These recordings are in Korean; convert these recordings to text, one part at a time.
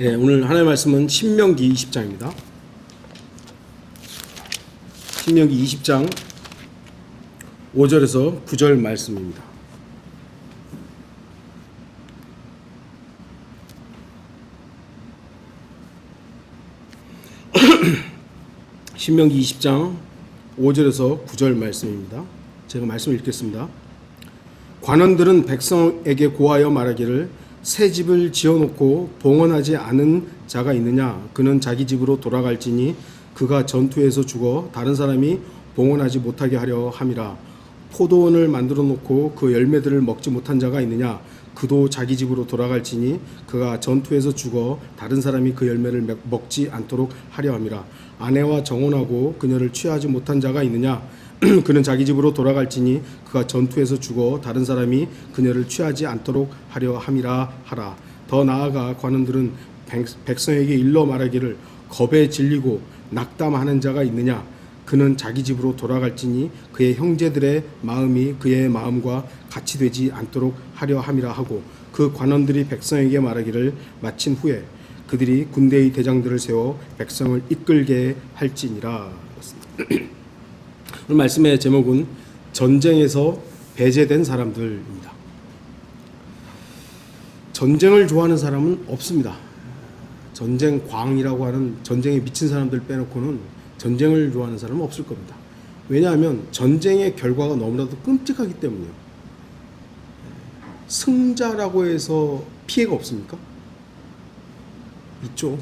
예, 오늘 하나님의 말씀은 신명기 20장입니다. 신명기 20장 5절에서 9절 말씀입니다. 신명기 20장 5절에서 9절 말씀입니다. 제가 말씀을 읽겠습니다. 관원들은 백성에게 고하여 말하기를 새 집을 지어놓고 봉헌하지 않은 자가 있느냐? 그는 자기 집으로 돌아갈지니 그가 전투에서 죽어 다른 사람이 봉헌하지 못하게 하려 함이라. 포도원을 만들어 놓고 그 열매들을 먹지 못한 자가 있느냐? 그도 자기 집으로 돌아갈지니 그가 전투에서 죽어 다른 사람이 그 열매를 먹지 않도록 하려 함이라. 아내와 정혼하고 그녀를 취하지 못한 자가 있느냐? 그는 자기 집으로 돌아갈지니 그가 전투에서 죽어 다른 사람이 그녀를 취하지 않도록 하려 함이라 하라. 더 나아가 관원들은 백성에게 일러 말하기를 겁에 질리고 낙담하는 자가 있느냐? 그는 자기 집으로 돌아갈지니 그의 형제들의 마음이 그의 마음과 같이 되지 않도록 하려 함이라 하고, 그 관원들이 백성에게 말하기를 마친 후에 그들이 군대의 대장들을 세워 백성을 이끌게 할지니라. 오늘 말씀의 제목은 전쟁에서 배제된 사람들입니다. 전쟁을 좋아하는 사람은 없습니다. 전쟁 광이라고 하는 전쟁에 미친 사람들 빼놓고는 전쟁을 좋아하는 사람은 없을 겁니다. 왜냐하면 전쟁의 결과가 너무나도 끔찍하기 때문이에요. 승자라고 해서 피해가 없습니까? 있죠.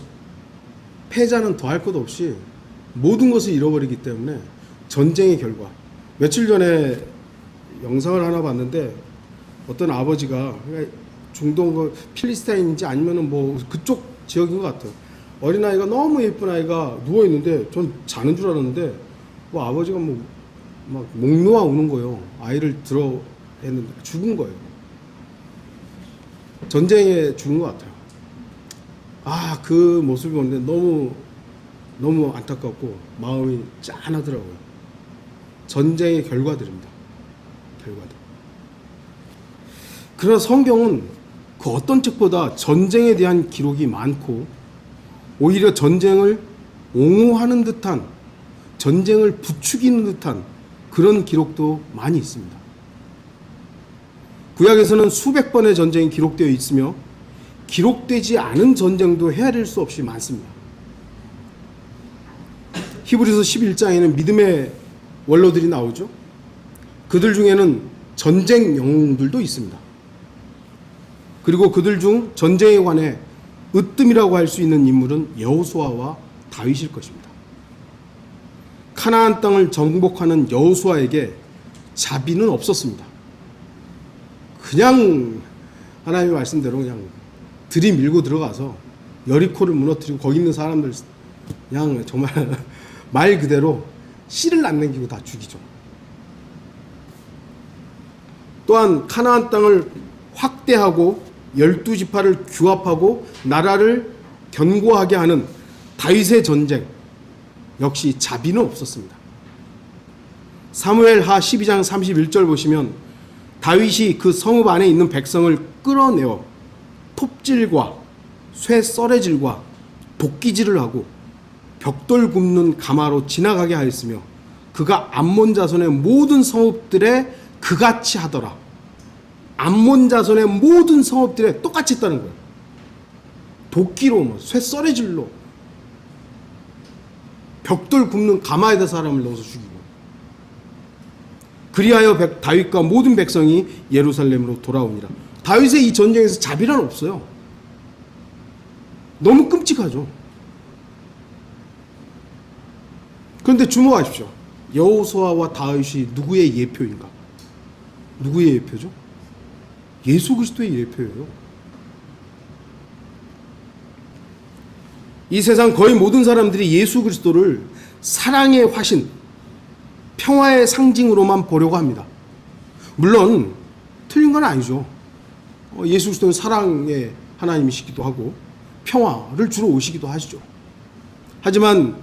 패자는 더할 것 없이 모든 것을 잃어버리기 때문에 전쟁의 결과. 며칠 전에 영상을 하나 봤는데 어떤 아버지가 중동 필리스타인인지 아니면은 뭐 그쪽 지역인 것 같아요. 어린아이가 너무 예쁜 아이가 누워있는데 전 자는 줄 알았는데 뭐 아버지가 뭐 막 목 놓아 우는 거예요. 아이를 들어 했는데 죽은 거예요. 전쟁에 죽은 것 같아요. 아, 그 모습이 보는데 너무 안타깝고 마음이 짠하더라고요. 전쟁의 결과들입니다. 결과들. 그러나 성경은 그 어떤 책보다 전쟁에 대한 기록이 많고 오히려 전쟁을 옹호하는 듯한, 전쟁을 부추기는 듯한 그런 기록도 많이 있습니다. 구약에서는 수백 번의 전쟁이 기록되어 있으며 기록되지 않은 전쟁도 헤아릴 수 없이 많습니다. 히브리서 11장에는 믿음의 원로들이 나오죠. 그들 중에는 전쟁 영웅들도 있습니다. 그리고 그들 중 전쟁에 관해 으뜸이라고 할 수 있는 인물은 여호수아와 다윗일 것입니다. 가나안 땅을 정복하는 여호수아에게 자비는 없었습니다. 그냥 하나님의 말씀대로 그냥 들이밀고 들어가서 여리코를 무너뜨리고 거기 있는 사람들 그냥 정말 말 그대로 씨를 안 남기고 다 죽이죠. 또한 가나안 땅을 확대하고 12지파를 규합하고 나라를 견고하게 하는 다윗의 전쟁 역시 자비는 없었습니다. 사무엘하 12장 31절 보시면 다윗이 그 성읍 안에 있는 백성을 끌어내어 톱질과 쇠 썰애질과 도끼질을 하고 벽돌 굽는 가마로 지나가게 하였으며 그가 암몬 자손의 모든 성읍들에 그같이 하더라. 암몬 자손의 모든 성읍들에 똑같이 했다는 거예요. 도끼로, 쇠 썰애질로 벽돌 굽는 가마에다 사람을 넣어서 죽이고, 그리하여 다윗과 모든 백성이 예루살렘으로 돌아오니라. 다윗의 이 전쟁에서 자비란 없어요. 너무 끔찍하죠. 그런데 주목하십시오. 여호수아와 다윗이 누구의 예표인가? 누구의 예표죠? 예수 그리스도의 예표예요. 이 세상 거의 모든 사람들이 예수 그리스도를 사랑의 화신, 평화의 상징으로만 보려고 합니다. 물론 틀린 건 아니죠. 예수 그리스도는 사랑의 하나님이시기도 하고 평화를 주러 오시기도 하시죠. 하지만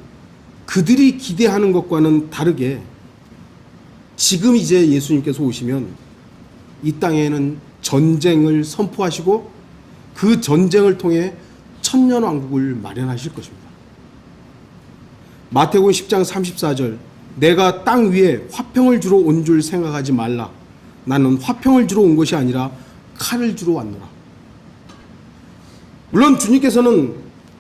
그들이 기대하는 것과는 다르게 지금 이제 예수님께서 오시면 이 땅에는 전쟁을 선포하시고 그 전쟁을 통해 천년 왕국을 마련하실 것입니다. 마태복음 10장 34절, 내가 땅 위에 화평을 주러 온 줄 생각하지 말라. 나는 화평을 주러 온 것이 아니라 칼을 주러 왔노라. 물론 주님께서는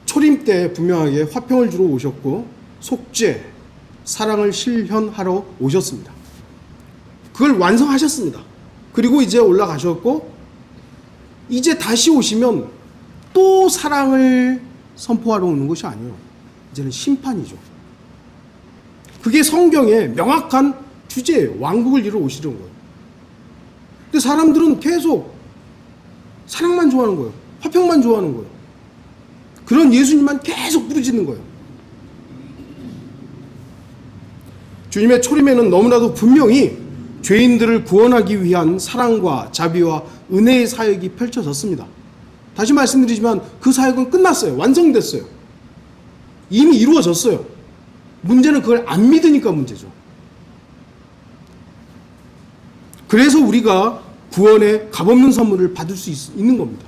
초림 때 분명하게 화평을 주러 오셨고 속죄, 사랑을 실현하러 오셨습니다. 그걸 완성하셨습니다. 그리고 이제 올라가셨고 이제 다시 오시면 또 사랑을 선포하러 오는 것이 아니에요. 이제는 심판이죠. 그게 성경의 명확한 주제예요. 왕국을 이루어 오시려는 거예요. 근데 사람들은 계속 사랑만 좋아하는 거예요. 화평만 좋아하는 거예요. 그런 예수님만 계속 부르짖는 거예요. 주님의 초림에는 너무나도 분명히 죄인들을 구원하기 위한 사랑과 자비와 은혜의 사역이 펼쳐졌습니다. 다시 말씀드리지만 그 사역은 끝났어요. 완성됐어요. 이미 이루어졌어요. 문제는 그걸 안 믿으니까 문제죠. 그래서 우리가 구원의 값없는 선물을 받을 수 있는 겁니다.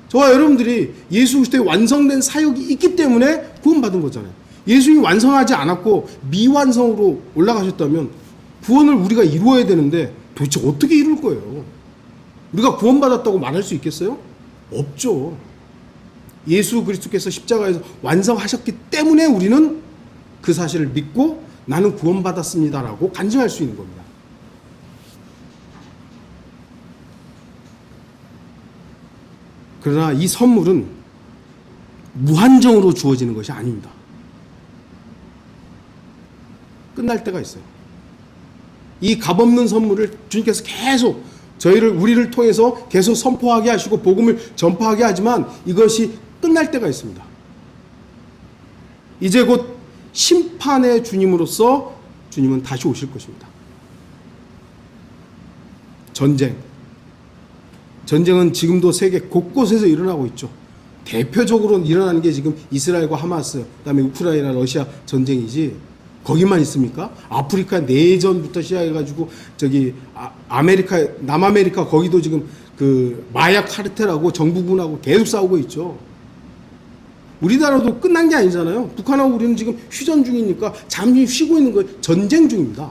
저와 여러분들이 예수 그리스도의 완성된 사역이 있기 때문에 구원받은 거잖아요. 예수님이 완성하지 않았고 미완성으로 올라가셨다면 구원을 우리가 이루어야 되는데 도대체 어떻게 이룰 거예요? 우리가 구원받았다고 말할 수 있겠어요? 없죠. 예수 그리스도께서 십자가에서 완성하셨기 때문에 우리는 그 사실을 믿고 나는 구원받았습니다라고 간증할 수 있는 겁니다. 그러나 이 선물은 무한정으로 주어지는 것이 아닙니다. 끝날 때가 있어요. 이 값없는 선물을 주님께서 계속 우리를 통해서 계속 선포하게 하시고 복음을 전파하게 하지만 이것이 끝날 때가 있습니다. 이제 곧 심판의 주님으로서 주님은 다시 오실 것입니다. 전쟁은 지금도 세계 곳곳에서 일어나고 있죠. 대표적으로 일어나는 게 지금 이스라엘과 하마스, 그다음에 우크라이나, 러시아 전쟁이지 거기만 있습니까? 아프리카 내전부터 시작해가지고 남아메리카 거기도 지금 그 마약 카르텔하고 정부군하고 계속 싸우고 있죠. 우리나라도 끝난 게 아니잖아요. 북한하고 우리는 지금 휴전 중이니까 잠시 쉬고 있는 거예요. 전쟁 중입니다.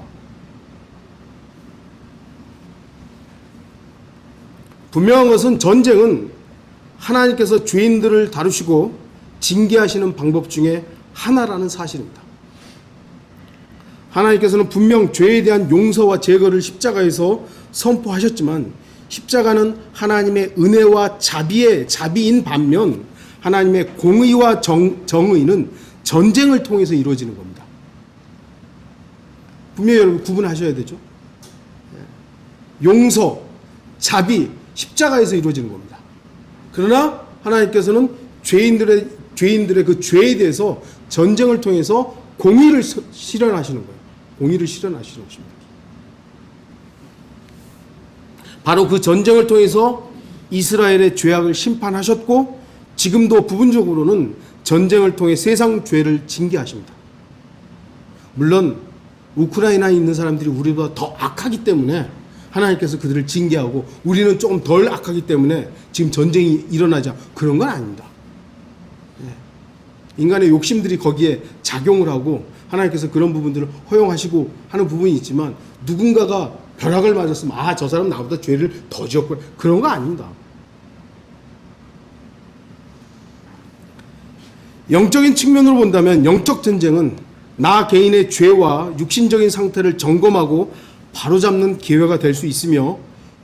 분명한 것은 전쟁은 하나님께서 죄인들을 다루시고 징계하시는 방법 중에 하나라는 사실입니다. 하나님께서는 분명 죄에 대한 용서와 제거를 십자가에서 선포하셨지만 십자가는 하나님의 은혜와 자비인 반면 하나님의 공의와 정의는 전쟁을 통해서 이루어지는 겁니다. 분명히 여러분 구분하셔야 되죠. 용서, 자비, 십자가에서 이루어지는 겁니다. 그러나 하나님께서는 죄인들의 그 죄에 대해서 전쟁을 통해서 공의를 실현하시는 거예요. 공의를 실현하시는 것입니다. 바로 그 전쟁을 통해서 이스라엘의 죄악을 심판하셨고 지금도 부분적으로는 전쟁을 통해 세상 죄를 징계하십니다. 물론 우크라이나에 있는 사람들이 우리보다 더 악하기 때문에 하나님께서 그들을 징계하고 우리는 조금 덜 악하기 때문에 지금 전쟁이 일어나자 그런 건 아닙니다. 인간의 욕심들이 거기에 작용을 하고 하나님께서 그런 부분들을 허용하시고 하는 부분이 있지만 누군가가 벼락을 맞았으면 저 사람 나보다 죄를 더 지었구나 그런 거 아닙니다. 영적인 측면으로 본다면 영적 전쟁은 나 개인의 죄와 육신적인 상태를 점검하고 바로잡는 기회가 될 수 있으며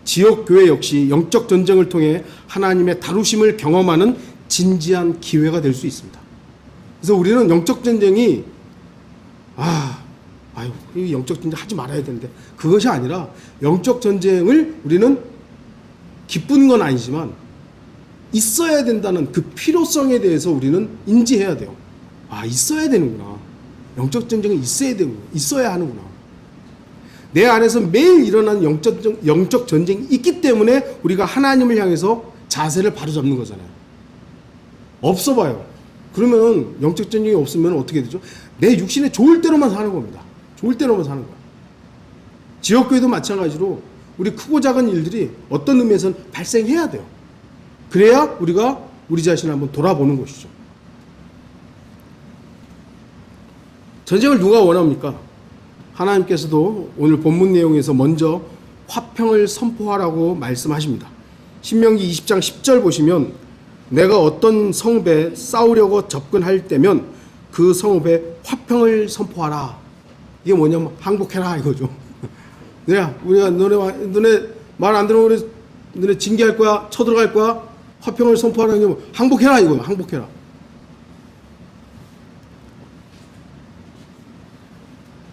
지역교회 역시 영적 전쟁을 통해 하나님의 다루심을 경험하는 진지한 기회가 될 수 있습니다. 그래서 우리는 영적 전쟁이 이 영적 전쟁 하지 말아야 되는데 그것이 아니라 영적 전쟁을 우리는 기쁜 건 아니지만 있어야 된다는 그 필요성에 대해서 우리는 인지해야 돼요. 있어야 되는구나. 영적 전쟁은 있어야 하는구나. 내 안에서 매일 일어나는 영적 전쟁이 있기 때문에 우리가 하나님을 향해서 자세를 바로잡는 거잖아요. 없어 봐요. 그러면 영적 전쟁이 없으면 어떻게 되죠? 내 육신에 좋을 대로만 사는 겁니다. 좋을 대로만 사는 거예요. 지역교회도 마찬가지로 우리 크고 작은 일들이 어떤 의미에서는 발생해야 돼요. 그래야 우리가 우리 자신을 한번 돌아보는 것이죠. 전쟁을 누가 원합니까? 하나님께서도 오늘 본문 내용에서 먼저 화평을 선포하라고 말씀하십니다. 신명기 20장 10절 보시면 내가 어떤 성읍에 싸우려고 접근할 때면 그 성읍에 화평을 선포하라. 이게 뭐냐면 항복해라 이거죠. 우리가 너네 말 안 들으면 너네 징계할 거야, 쳐들어갈 거야. 화평을 선포하라는 게 뭐 항복해라 이거예요. 항복해라.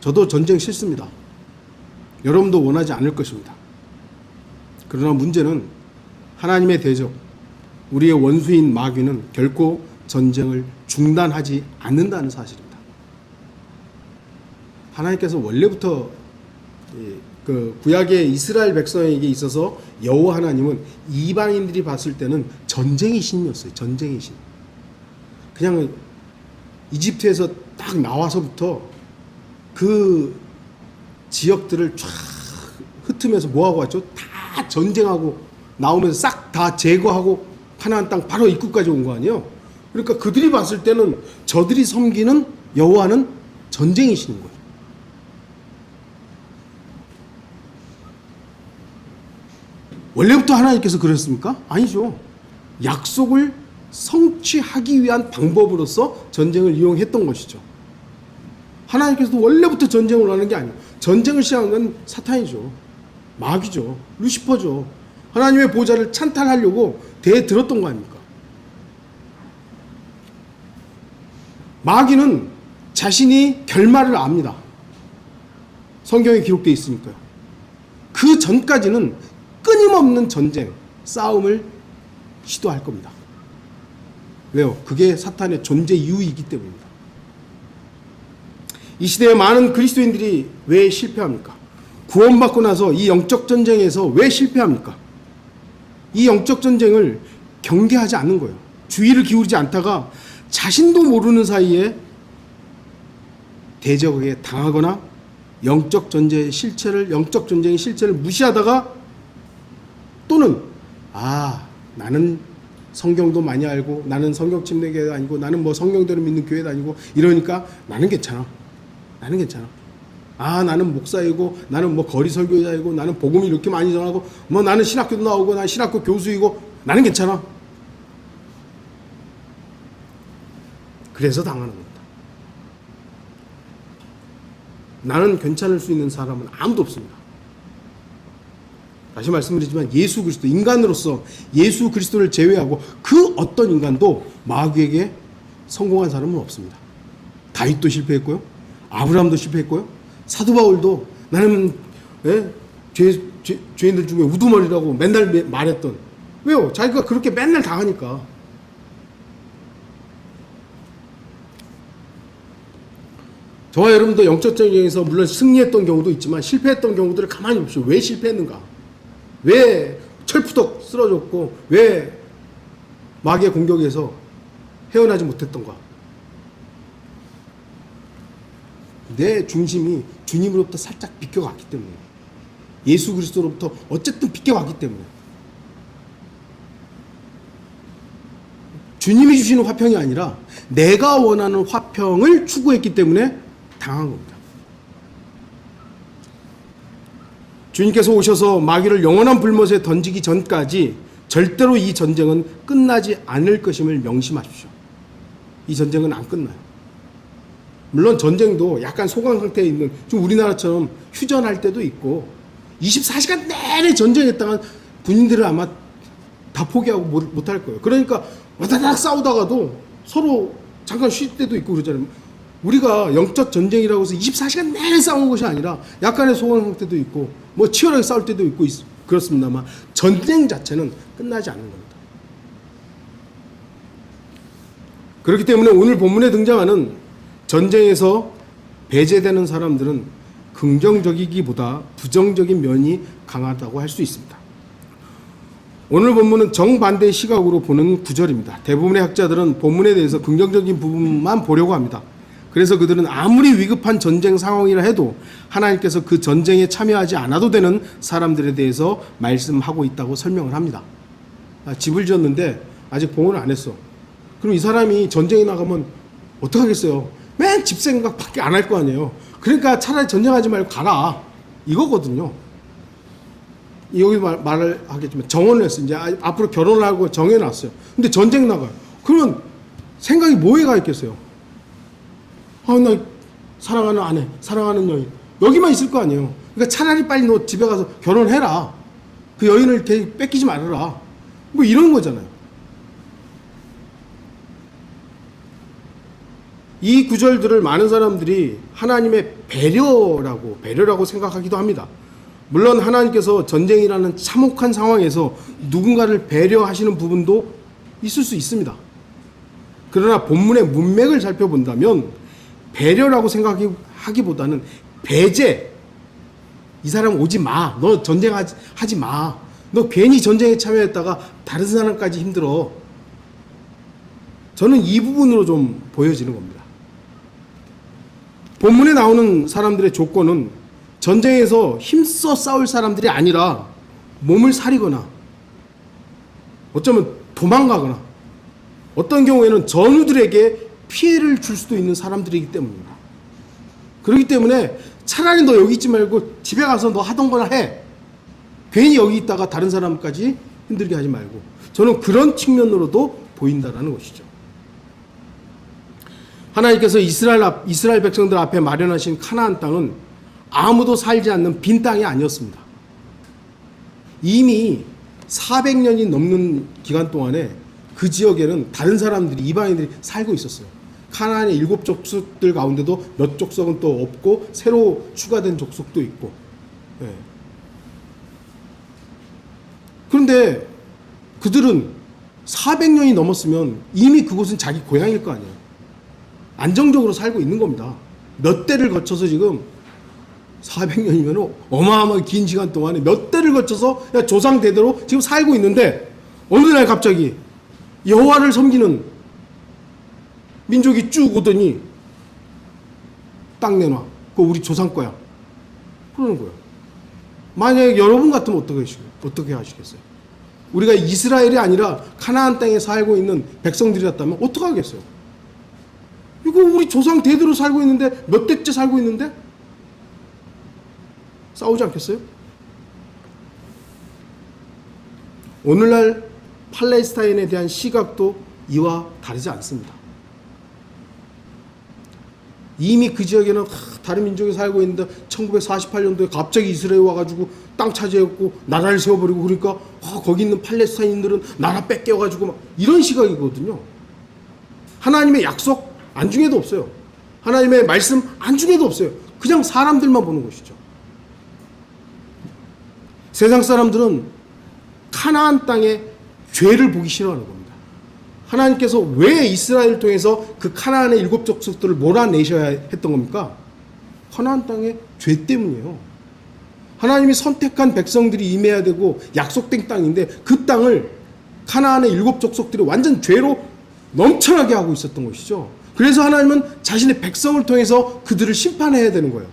저도 전쟁 싫습니다. 여러분도 원하지 않을 것입니다. 그러나 문제는 하나님의 대적, 우리의 원수인 마귀는 결코 전쟁을 중단하지 않는다는 사실입니다. 하나님께서 원래부터 그 구약의 이스라엘 백성에게 있어서 여호와 하나님은 이방인들이 봤을 때는 전쟁의 신이었어요. 전쟁의 신. 그냥 이집트에서 딱 나와서부터 그 지역들을 쫙 흩으면서 뭐하고 왔죠? 다 전쟁하고 나오면서 싹 다 제거하고 가나안 땅 바로 입구까지 온 거 아니에요? 그러니까 그들이 봤을 때는 저들이 섬기는 여호와는 전쟁이시는 거예요. 원래부터 하나님께서 그랬습니까? 아니죠. 약속을 성취하기 위한 방법으로서 전쟁을 이용했던 것이죠. 하나님께서도 원래부터 전쟁을 하는 게 아니에요. 전쟁을 시작한 건 사탄이죠. 마귀죠. 루시퍼죠. 하나님의 보좌를 찬탈하려고 대들었던 거 아닙니까? 마귀는 자신이 결말을 압니다. 성경에 기록되어 있으니까요. 그 전까지는 끊임없는 전쟁, 싸움을 시도할 겁니다. 왜요? 그게 사탄의 존재 이유이기 때문입니다. 이 시대에 많은 그리스도인들이 왜 실패합니까? 구원받고 나서 이 영적 전쟁에서 왜 실패합니까? 이 영적 전쟁을 경계하지 않는 거예요. 주의를 기울이지 않다가 자신도 모르는 사이에 대적에게 당하거나 영적 전쟁의 실체를 무시하다가 또는 나는 성경도 많이 알고 나는 성경 침례교회도 아니고 나는 뭐 성경대로 믿는 교회도 아니고 이러니까 나는 괜찮아. 나는 목사이고 나는 뭐 거리 설교자이고 나는 복음을 이렇게 많이 전하고 뭐 나는 신학교도 나오고 나는 신학교 교수이고 나는 괜찮아. 그래서 당하는 겁니다. 나는 괜찮을 수 있는 사람은 아무도 없습니다. 다시 말씀드리지만 예수 그리스도, 인간으로서 예수 그리스도를 제외하고 그 어떤 인간도 마귀에게 성공한 사람은 없습니다. 다윗도 실패했고요. 아브라함도 실패했고요. 사도 바울도 나는 죄인들 중에 우두머리라고 맨날 말했던. 왜요? 자기가 그렇게 맨날 당하니까. 저와 여러분도 영적 전쟁에서 물론 승리했던 경우도 있지만 실패했던 경우들을 가만히 보십시오. 왜 실패했는가? 왜 철푸덕 쓰러졌고 왜 마귀의 공격에서 헤어나지 못했던가? 내 중심이 주님으로부터 살짝 비껴갔기 때문에, 예수 그리스도로부터 어쨌든 비껴갔기 때문에, 주님이 주시는 화평이 아니라 내가 원하는 화평을 추구했기 때문에 당한 겁니다. 주님께서 오셔서 마귀를 영원한 불못에 던지기 전까지 절대로 이 전쟁은 끝나지 않을 것임을 명심하십시오. 이 전쟁은 안 끝나요. 물론 전쟁도 약간 소강 상태에 있는, 좀 우리나라처럼 휴전할 때도 있고 24시간 내내 전쟁했다간 군인들을 아마 다 포기하고 못할 거예요. 그러니까 와다닥 싸우다가도 서로 잠깐 쉴 때도 있고 그러잖아요. 우리가 영적 전쟁이라고 해서 24시간 내내 싸우는 것이 아니라 약간의 소강 상태도 있고 뭐 치열하게 싸울 때도 있고 그렇습니다만 전쟁 자체는 끝나지 않는 겁니다. 그렇기 때문에 오늘 본문에 등장하는 전쟁에서 배제되는 사람들은 긍정적이기보다 부정적인 면이 강하다고 할 수 있습니다. 오늘 본문은 정반대의 시각으로 보는 구절입니다. 대부분의 학자들은 본문에 대해서 긍정적인 부분만 보려고 합니다. 그래서 그들은 아무리 위급한 전쟁 상황이라 해도 하나님께서 그 전쟁에 참여하지 않아도 되는 사람들에 대해서 말씀하고 있다고 설명을 합니다. 집을 지었는데 아직 봉헌을 안 했어. 그럼 이 사람이 전쟁에 나가면 어떡하겠어요? 맨 집 생각밖에 안 할 거 아니에요. 그러니까 차라리 전쟁하지 말고 가라, 이거거든요. 여기 말을 하겠지만 정혼을 했어요. 이제 앞으로 결혼을 하고 정해놨어요. 근데 전쟁 나가요. 그러면 생각이 뭐에 가 있겠어요? 나 사랑하는 아내, 사랑하는 여인, 여기만 있을 거 아니에요. 그러니까 차라리 빨리 너 집에 가서 결혼해라. 그 여인을 뺏기지 말아라. 뭐 이런 거잖아요. 이 구절들을 많은 사람들이 하나님의 배려라고 생각하기도 합니다. 물론 하나님께서 전쟁이라는 참혹한 상황에서 누군가를 배려하시는 부분도 있을 수 있습니다. 그러나 본문의 문맥을 살펴본다면 배려라고 생각하기보다는 배제, 이 사람 오지 마, 너 전쟁하지 마, 너 괜히 전쟁에 참여했다가 다른 사람까지 힘들어. 저는 이 부분으로 좀 보여지는 겁니다. 본문에 나오는 사람들의 조건은 전쟁에서 힘써 싸울 사람들이 아니라 몸을 사리거나 어쩌면 도망가거나 어떤 경우에는 전우들에게 피해를 줄 수도 있는 사람들이기 때문입니다. 그렇기 때문에 차라리 너 여기 있지 말고 집에 가서 너 하던 거나 해. 괜히 여기 있다가 다른 사람까지 힘들게 하지 말고. 저는 그런 측면으로도 보인다라는 것이죠. 하나님께서 이스라엘 백성들 앞에 마련하신 카나안 땅은 아무도 살지 않는 빈 땅이 아니었습니다. 이미 400년이 넘는 기간 동안에 그 지역에는 다른 사람들이, 이방인들이 살고 있었어요. 카나안의 7족속들 가운데도 몇 족속은 또 없고 새로 추가된 족속도 있고. 예. 그런데 그들은 400년이 넘었으면 이미 그곳은 자기 고향일 거 아니에요. 안정적으로 살고 있는 겁니다. 몇 대를 거쳐서 지금 400년이면 어마어마하게 긴 시간 동안에 몇 대를 거쳐서 조상 대대로 지금 살고 있는데 어느 날 갑자기 여호와를 섬기는 민족이 쭉 오더니 땅 내놔. 그거 우리 조상 거야. 그러는 거예요. 만약에 여러분 같으면 어떻게 하시겠어요? 우리가 이스라엘이 아니라 카나안 땅에 살고 있는 백성들이었다면 어떻게 하겠어요? 이거 우리 조상 대대로 살고 있는데 몇 대째 살고 있는데 싸우지 않겠어요? 오늘날 팔레스타인에 대한 시각도 이와 다르지 않습니다. 이미 그 지역에는 다른 민족이 살고 있는데 1948년도에 갑자기 이스라엘 와가지고 땅 차지했고 나라를 세워버리고 그러니까 거기 있는 팔레스타인들은 나라 뺏겨가지고 막 이런 시각이거든요. 하나님의 약속 안중에도 없어요. 하나님의 말씀 안중에도 없어요. 그냥 사람들만 보는 것이죠. 세상 사람들은 카나안 땅의 죄를 보기 싫어하는 겁니다. 하나님께서 왜 이스라엘을 통해서 그 카나안의 7족속들을 몰아내셔야 했던 겁니까? 카나안 땅의 죄 때문이에요. 하나님이 선택한 백성들이 임해야 되고 약속된 땅인데 그 땅을 카나안의 7족속들이 완전 죄로 넘쳐나게 하고 있었던 것이죠. 그래서 하나님은 자신의 백성을 통해서 그들을 심판해야 되는 거예요.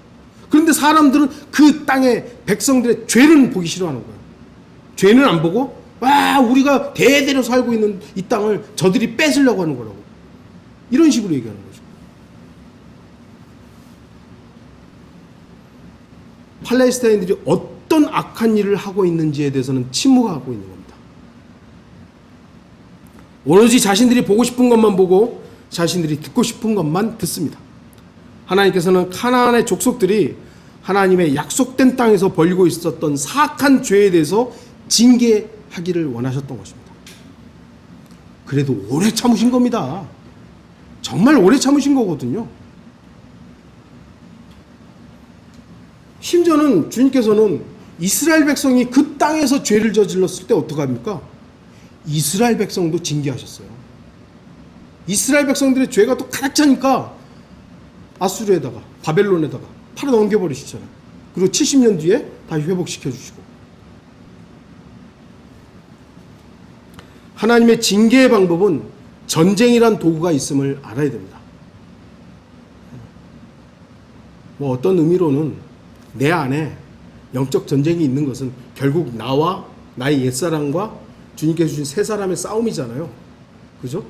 그런데 사람들은 그 땅의 백성들의 죄를 보기 싫어하는 거예요. 죄는 안 보고 우리가 대대로 살고 있는 이 땅을 저들이 뺏으려고 하는 거라고. 이런 식으로 얘기하는 거죠. 팔레스타인들이 어떤 악한 일을 하고 있는지에 대해서는 침묵하고 있는 겁니다. 오로지 자신들이 보고 싶은 것만 보고 자신들이 듣고 싶은 것만 듣습니다. 하나님께서는 카나안의 족속들이 하나님의 약속된 땅에서 벌이고 있었던 사악한 죄에 대해서 징계하기를 원하셨던 것입니다. 그래도 오래 참으신 겁니다. 정말 오래 참으신 거거든요. 심지어는 주님께서는 이스라엘 백성이 그 땅에서 죄를 저질렀을 때 어떡합니까? 이스라엘 백성도 징계하셨어요. 이스라엘 백성들의 죄가 또 가득 차니까 아수르에다가 바벨론에다가 팔아 넘겨버리시잖아요. 그리고 70년 뒤에 다시 회복시켜 주시고. 하나님의 징계의 방법은 전쟁이란 도구가 있음을 알아야 됩니다. 어떤 의미로는 내 안에 영적 전쟁이 있는 것은 결국 나와 나의 옛사람과 주님께서 주신 새 사람의 싸움이잖아요. 그죠?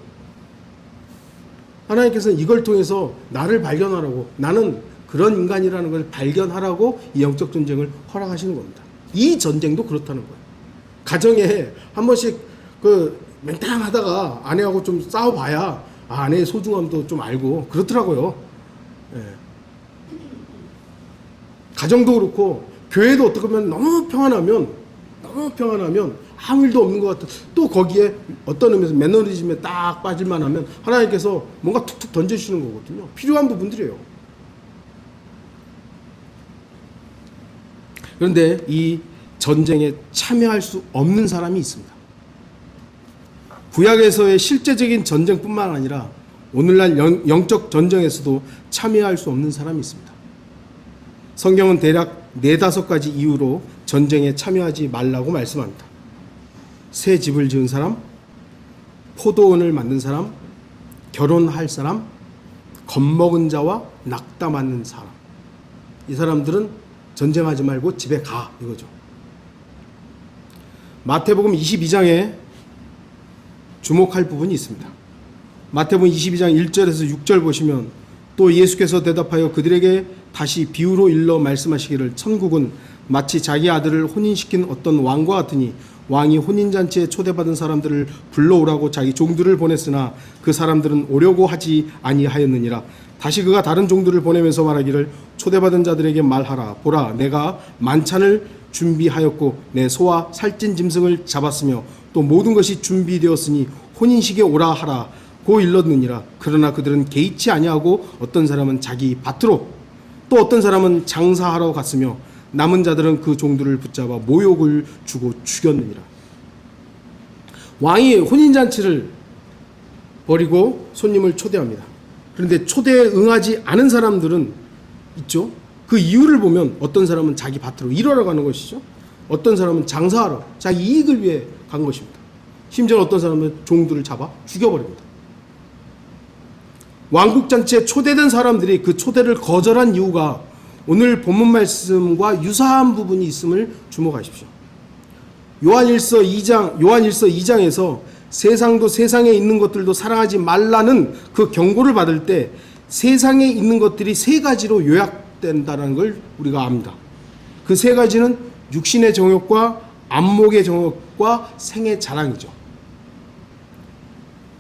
하나님께서는 이걸 통해서 나를 발견하라고, 나는 그런 인간이라는 걸 발견하라고 이 영적 전쟁을 허락하시는 겁니다. 이 전쟁도 그렇다는 거예요. 가정에 한 번씩 맹탕하다가 아내하고 좀 싸워봐야 아내의 소중함도 좀 알고 그렇더라고요. 예. 가정도 그렇고 교회도 어떻게 보면 너무 평안하면 아무 일도 없는 것 같아. 또 거기에 어떤 의미에서 매너리즘에 딱 빠질만 하면 하나님께서 뭔가 툭툭 던져주시는 거거든요. 필요한 부분들이에요. 그런데 이 전쟁에 참여할 수 없는 사람이 있습니다. 구약에서의 실제적인 전쟁뿐만 아니라 오늘날 영적 전쟁에서도 참여할 수 없는 사람이 있습니다. 성경은 대략 4-5가지 이유로 전쟁에 참여하지 말라고 말씀합니다. 새 집을 지은 사람, 포도원을 만든 사람, 결혼할 사람, 겁먹은 자와 낙다 맞는 사람. 이 사람들은 전쟁하지 말고 집에 가, 이거죠. 마태복음 22장에 주목할 부분이 있습니다. 마태복음 22장 1절에서 6절 보시면 또 예수께서 대답하여 그들에게 다시 비유로 일러 말씀하시기를 천국은 마치 자기 아들을 혼인시킨 어떤 왕과 같으니 왕이 혼인잔치에 초대받은 사람들을 불러오라고 자기 종들을 보냈으나 그 사람들은 오려고 하지 아니하였느니라. 다시 그가 다른 종들을 보내면서 말하기를 초대받은 자들에게 말하라. 보라, 내가 만찬을 준비하였고 내 소와 살찐 짐승을 잡았으며 또 모든 것이 준비되었으니 혼인식에 오라 하라. 고 일렀느니라. 그러나 그들은 개의치 아니하고 어떤 사람은 자기 밭으로 또 어떤 사람은 장사하러 갔으며 남은 자들은 그 종들을 붙잡아 모욕을 주고 죽였느니라. 왕이 혼인잔치를 벌이고 손님을 초대합니다. 그런데 초대에 응하지 않은 사람들은 있죠. 그 이유를 보면 어떤 사람은 자기 밭으로 일하러 가는 것이죠. 어떤 사람은 장사하러 자기 이익을 위해 간 것입니다. 심지어 어떤 사람은 종들을 잡아 죽여버립니다. 왕국잔치에 초대된 사람들이 그 초대를 거절한 이유가 오늘 본문 말씀과 유사한 부분이 있음을 주목하십시오. 요한일서 2장에서 세상도 세상에 있는 것들도 사랑하지 말라는 그 경고를 받을 때 세상에 있는 것들이 3가지로 요약된다는 걸 우리가 압니다. 그 3가지는 육신의 정욕과 안목의 정욕과 생의 자랑이죠.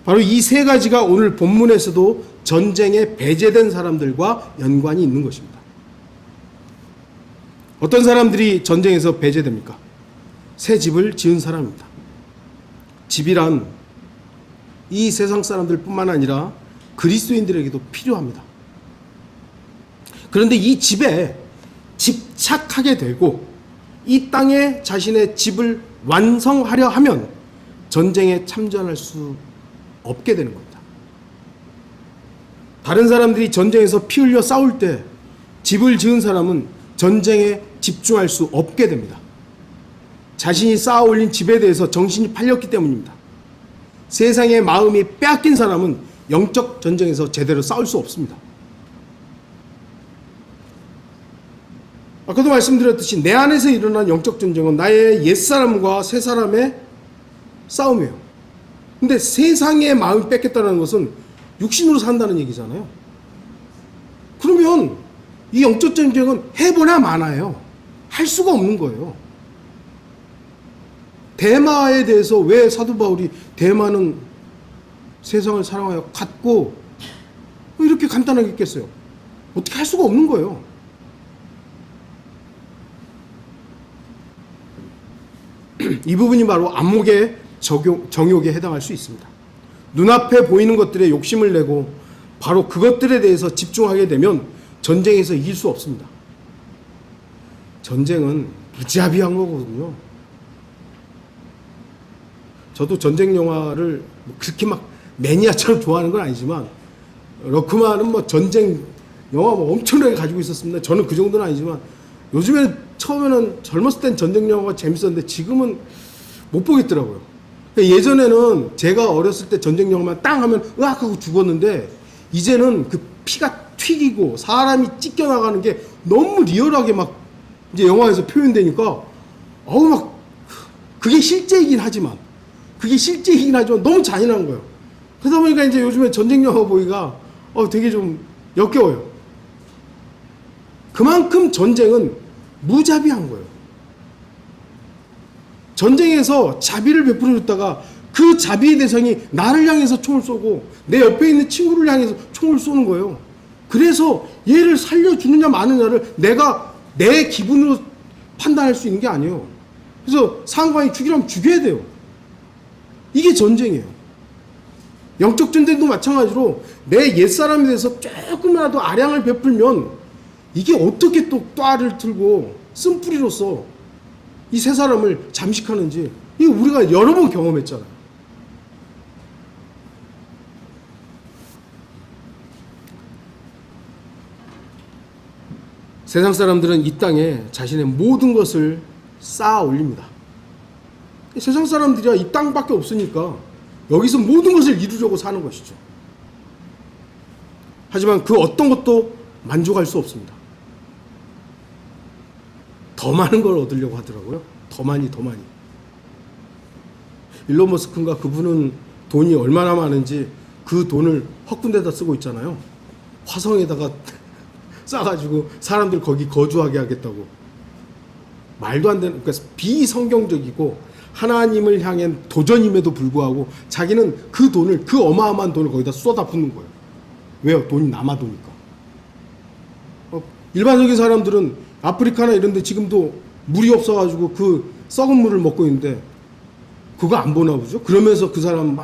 바로 이 3가지가 오늘 본문에서도 전쟁에 배제된 사람들과 연관이 있는 것입니다. 어떤 사람들이 전쟁에서 배제됩니까? 새 집을 지은 사람입니다. 집이란 이 세상 사람들뿐만 아니라 그리스도인들에게도 필요합니다. 그런데 이 집에 집착하게 되고 이 땅에 자신의 집을 완성하려 하면 전쟁에 참전할 수 없게 되는 겁니다. 다른 사람들이 전쟁에서 피 흘려 싸울 때 집을 지은 사람은 전쟁에 집중할 수 없게 됩니다. 자신이 쌓아 올린 집에 대해서 정신이 팔렸기 때문입니다. 세상의 마음이 빼앗긴 사람은 영적 전쟁에서 제대로 싸울 수 없습니다. 아까도 말씀드렸듯이 내 안에서 일어난 영적 전쟁은 나의 옛사람과 새사람의 싸움이에요. 근데 세상의 마음이 뺏겼다는 것은 육신으로 산다는 얘기잖아요. 그러면 이 영적 전쟁은 해보나 마나요. 할 수가 없는 거예요. 대마에 대해서 왜 사도 바울이 대마는 세상을 사랑하여 갔고 이렇게 간단하게 했겠어요. 어떻게 할 수가 없는 거예요. 이 부분이 바로 안목의 정욕에 해당할 수 있습니다. 눈앞에 보이는 것들에 욕심을 내고 바로 그것들에 대해서 집중하게 되면 전쟁에서 이길 수 없습니다. 전쟁은 무자비한 거거든요. 저도 전쟁 영화를 그렇게 막 매니아처럼 좋아하는 건 아니지만 러크만은 뭐 전쟁 영화 뭐 엄청나게 가지고 있었습니다. 저는 그 정도는 아니지만 요즘에는 처음에는 젊었을 땐 전쟁 영화가 재밌었는데 지금은 못 보겠더라고요. 예전에는 제가 어렸을 때 전쟁 영화만 땅 하면 으악 하고 죽었는데 이제는 그 피가 튀기고 사람이 찢겨나가는 게 너무 리얼하게 막 이제 영화에서 표현되니까 어우 막 그게 실제이긴 하지만 너무 잔인한 거예요. 그러다 보니까 이제 요즘에 전쟁 영화 보기가 되게 좀 역겨워요. 그만큼 전쟁은 무자비한 거예요. 전쟁에서 자비를 베풀어줬다가 그 자비의 대상이 나를 향해서 총을 쏘고 내 옆에 있는 친구를 향해서 총을 쏘는 거예요. 그래서 얘를 살려주느냐 마느냐를 내가 내 기분으로 판단할 수 있는 게 아니에요. 그래서 상관이 죽이라면 죽여야 돼요. 이게 전쟁이에요. 영적 전쟁도 마찬가지로 내 옛사람에 대해서 조금이라도 아량을 베풀면 이게 어떻게 또 뙬를 틀고 쓴뿌리로서 이 세 사람을 잠식하는지 이거 우리가 여러 번 경험했잖아요. 세상 사람들은 이 땅에 자신의 모든 것을 쌓아 올립니다. 세상 사람들이야 이 땅밖에 없으니까 여기서 모든 것을 이루려고 사는 것이죠. 하지만 그 어떤 것도 만족할 수 없습니다. 더 많은 걸 얻으려고 하더라고요. 더 많이. 일론 머스크인가 그분은 돈이 얼마나 많은지 그 돈을 헛군데다 쓰고 있잖아요. 화성에다가 싸가지고 사람들 거기 거주하게 하겠다고. 말도 안 되는, 그러니까 비성경적이고 하나님을 향한 도전임에도 불구하고 자기는 그 돈을, 그 어마어마한 돈을 거기다 쏟아붓는 거예요. 왜요? 돈이 남아도니까. 일반적인 사람들은 아프리카나 이런 데 지금도 물이 없어가지고 그 썩은 물을 먹고 있는데 그거 안 보나 보죠? 그러면서 그 사람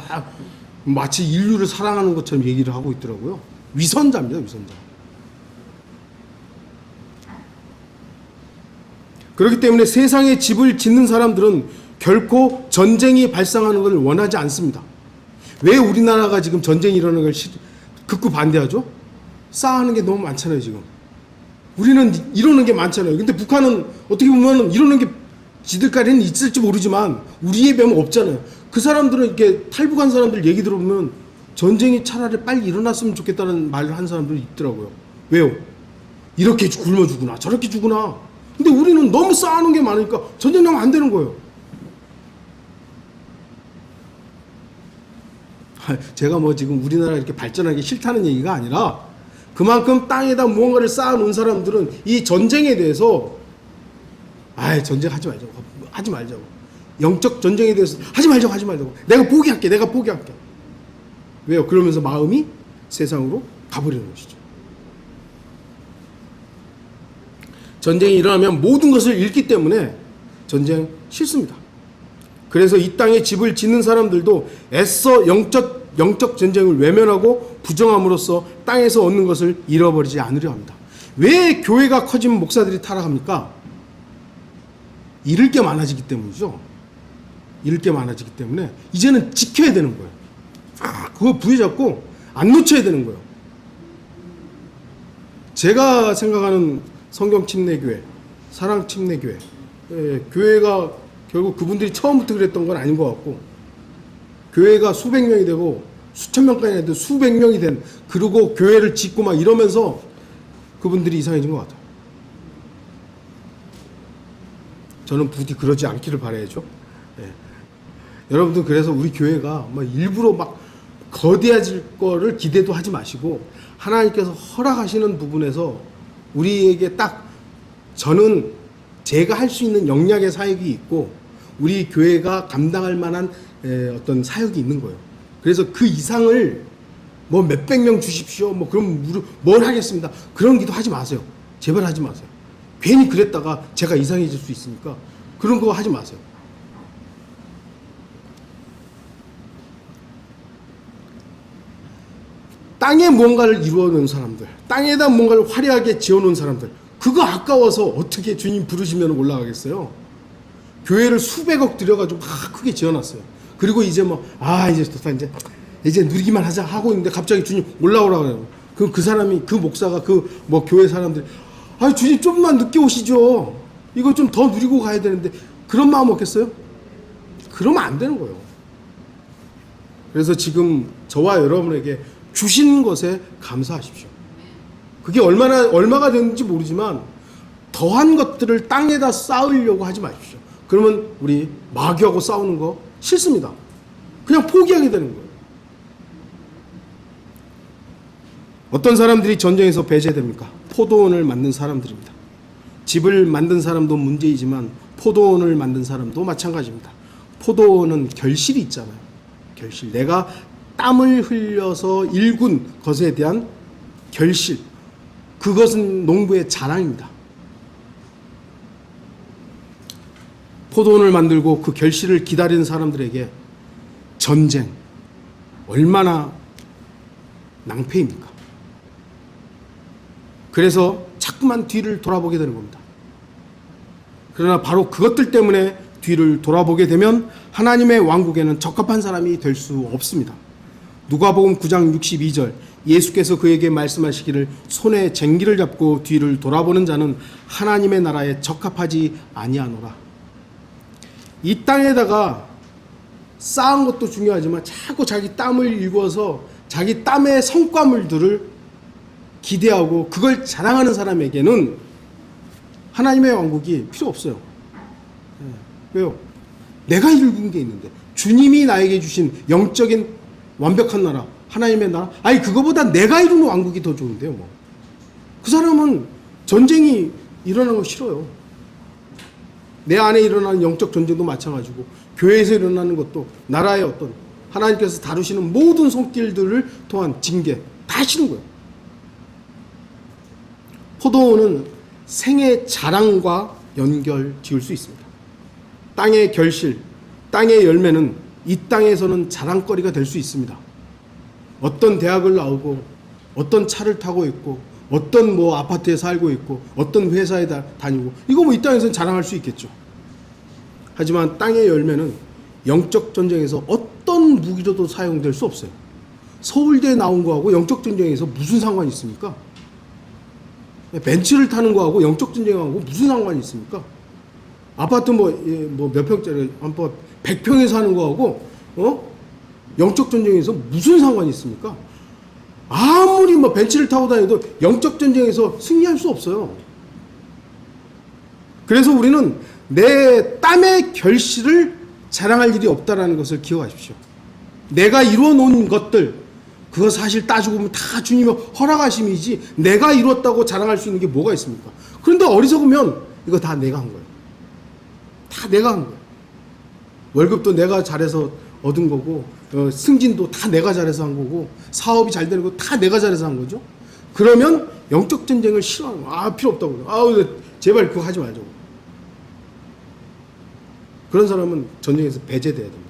마치 인류를 사랑하는 것처럼 얘기를 하고 있더라고요. 위선자입니다, 위선자. 그렇기 때문에 세상에 집을 짓는 사람들은 결코 전쟁이 발생하는 것을 원하지 않습니다. 왜 우리나라가 지금 전쟁이 일어나는 걸 극구 반대하죠? 쌓아하는 게 너무 많잖아요, 지금. 우리는 이러는 게 많잖아요. 근데 북한은 어떻게 보면 이러는 게 지들까지는 있을지 모르지만 우리에 비하면 없잖아요. 그 사람들은 이렇게 탈북한 사람들 얘기 들어보면 전쟁이 차라리 빨리 일어났으면 좋겠다는 말을 한 사람들이 있더라고요. 왜요? 이렇게 굶어 죽구나, 저렇게 죽구나. 근데 우리는 너무 쌓아놓은 게 많으니까 전쟁 나면 안 되는 거예요. 제가 뭐 지금 우리나라 이렇게 발전하기 싫다는 얘기가 아니라 그만큼 땅에다 무언가를 쌓아놓은 사람들은 이 전쟁에 대해서 전쟁 하지 말자고. 영적 전쟁에 대해서 하지 말자고. 내가 포기할게. 왜요? 그러면서 마음이 세상으로 가버리는 것이죠. 전쟁이 일어나면 모든 것을 잃기 때문에 전쟁 싫습니다. 그래서 이 땅에 집을 짓는 사람들도 애써 영적 전쟁을 외면하고 부정함으로써 땅에서 얻는 것을 잃어버리지 않으려 합니다. 왜 교회가 커지면 목사들이 타락합니까? 잃을 게 많아지기 때문이죠. 잃을 게 많아지기 때문에 이제는 지켜야 되는 거예요. 그거 부여잡고 안 놓쳐야 되는 거예요. 제가 생각하는 성경 침례교회, 사랑 침례교회, 교회가 결국 그분들이 처음부터 그랬던 건 아닌 것 같고, 교회가 수백 명이 되고 수천 명까지 해도 수백 명이 된, 그리고 교회를 짓고 막 이러면서 그분들이 이상해진 것 같아요. 저는 부디 그러지 않기를 바라야죠. 여러분들 그래서 우리 교회가 막 일부러 막 거대해질 거를 기대도 하지 마시고 하나님께서 허락하시는 부분에서 우리에게 딱 저는 제가 할 수 있는 역량의 사역이 있고 우리 교회가 감당할 만한 어떤 사역이 있는 거예요. 그래서 그 이상을 뭐 몇백 명 주십시오. 뭐 그럼 뭘 하겠습니다. 그런 기도 하지 마세요. 제발 하지 마세요. 괜히 그랬다가 제가 이상해질 수 있으니까 그런 거 하지 마세요. 땅에 무언가를 이루어놓은 사람들, 땅에다 뭔가를 화려하게 지어놓은 사람들, 그거 아까워서 어떻게 주님 부르시면 올라가겠어요? 교회를 수백억 들여가지고 막 크게 지어놨어요. 그리고 이제 이제 좋다, 이제 누리기만 하자 하고 있는데 갑자기 주님 올라오라고 그래요. 그 사람이, 그 목사가, 교회 사람들이, 주님 좀만 늦게 오시죠. 이거 좀 더 누리고 가야 되는데, 그런 마음 없겠어요? 그러면 안 되는 거예요. 그래서 지금 저와 여러분에게 주신 것에 감사하십시오. 그게 얼마가 되는지 모르지만 더한 것들을 땅에다 쌓으려고 하지 마십시오. 그러면 우리 마귀하고 싸우는 거 싫습니다. 그냥 포기하게 되는 거예요. 어떤 사람들이 전쟁에서 배제됩니까? 포도원을 만든 사람들입니다. 집을 만든 사람도 문제이지만 포도원을 만든 사람도 마찬가지입니다. 포도원은 결실이 있잖아요. 결실. 내가 땀을 흘려서 일군 것에 대한 결실. 그것은 농부의 자랑입니다. 포도원을 만들고 그 결실을 기다리는 사람들에게 전쟁 얼마나 낭패입니까? 그래서 자꾸만 뒤를 돌아보게 되는 겁니다. 그러나 바로 그것들 때문에 뒤를 돌아보게 되면 하나님의 왕국에는 적합한 사람이 될 수 없습니다. 누가복음 9장 62절 예수께서 그에게 말씀하시기를 손에 쟁기를 잡고 뒤를 돌아보는 자는 하나님의 나라에 적합하지 아니하노라. 이 땅에다가 쌓은 것도 중요하지만 자꾸 자기 땀을 일구어서 자기 땀의 성과물들을 기대하고 그걸 자랑하는 사람에게는 하나님의 왕국이 필요 없어요. 왜요? 내가 일군 게 있는데 주님이 나에게 주신 영적인 완벽한 나라, 하나님의 나라, 아니 그거보다 내가 이루는 왕국이 더 좋은데요. 뭐. 그 사람은 전쟁이 일어나는 거 싫어요. 내 안에 일어나는 영적 전쟁도 마찬가지고 교회에서 일어나는 것도 나라의 어떤 하나님께서 다루시는 모든 손길들을 통한 징계 다 싫은 거예요. 포도원은 생의 자랑과 연결 지을 수 있습니다. 땅의 결실, 땅의 열매는 이 땅에서는 자랑거리가 될 수 있습니다. 어떤 대학을 나오고 어떤 차를 타고 있고 어떤 뭐 아파트에 살고 있고 어떤 회사에 다니고 이거 뭐 이 땅에서는 자랑할 수 있겠죠. 하지만 땅의 열매는 영적 전쟁에서 어떤 무기로도 사용될 수 없어요. 서울대에 나온 거하고 영적 전쟁에서 무슨 상관이 있습니까? 벤츠를 타는 거하고 영적 전쟁하고 무슨 상관이 있습니까? 아파트 뭐 몇 평짜리 한번 100평에 사는 거하고 영적 전쟁에서 무슨 상관이 있습니까? 아무리 뭐 벤츠를 타고 다녀도 영적 전쟁에서 승리할 수 없어요. 그래서 우리는 내 땀의 결실을 자랑할 일이 없다라는 것을 기억하십시오. 내가 이루어 놓은 것들 그거 사실 따지고 보면 다 주님의 허락하심이지 내가 이뤘다고 자랑할 수 있는 게 뭐가 있습니까? 그런데 어리석으면 이거 다 내가 한 거예요. 다 내가 한 거예요. 월급도 내가 잘해서 얻은 거고 승진도 다 내가 잘해서 한 거고 사업이 잘 되는 거 다 내가 잘해서 한 거죠. 그러면 영적 전쟁을 싫어하는 거예요. 필요 없다고. 제발 그거 하지 말자고. 그런 사람은 전쟁에서 배제돼야 됩니다.